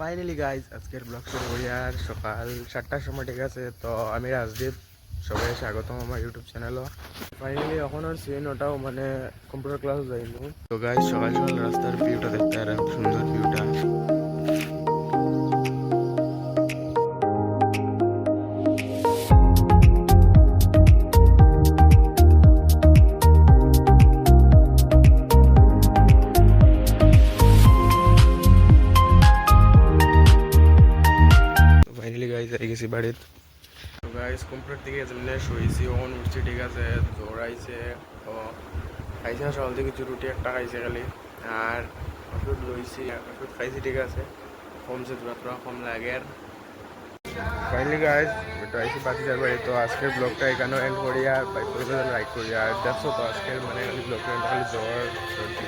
Finally guys আজকের blog শুরু করি আর সকাল 7টার সময়, ঠিক আছে। তো আমি রাজদীপ, সবাই স্বাগতম আমার ইউটিউব চ্যানেলও। ফাইনালি এখন আর সিন ওটাও মানে কম্পিউটার ক্লাস যাইনি। তো গাইজ সকাল সকাল রাস্তার ভিউটা দেখতে আর সুন্দর ভিউটা। ফাইনালি গাইজ আই গেছি বাড়িতে। তো গাইজ কম্পিউটার দিকে যেমনি শুয়েছি ওন উঠছি, ঠিক আছে। দৌড়াইছে তো খাইছে না, সকাল থেকে কিছু রুটি একটা খাইছে খালি। আর ওষুধ লইছি, ওষুধ খাইছি, ঠিক আছে। কমছে তোরা কম লাগে। আর ফাইনালি গাইজ তো আইসি বাতিজার বাড়ি। তো আজকের ব্লগটা এখানেও এন্ড করি আর লাইক করি। আর দেখছো তো আজকের মানে খালি ব্লগটা খালি জ্বর সর্দি।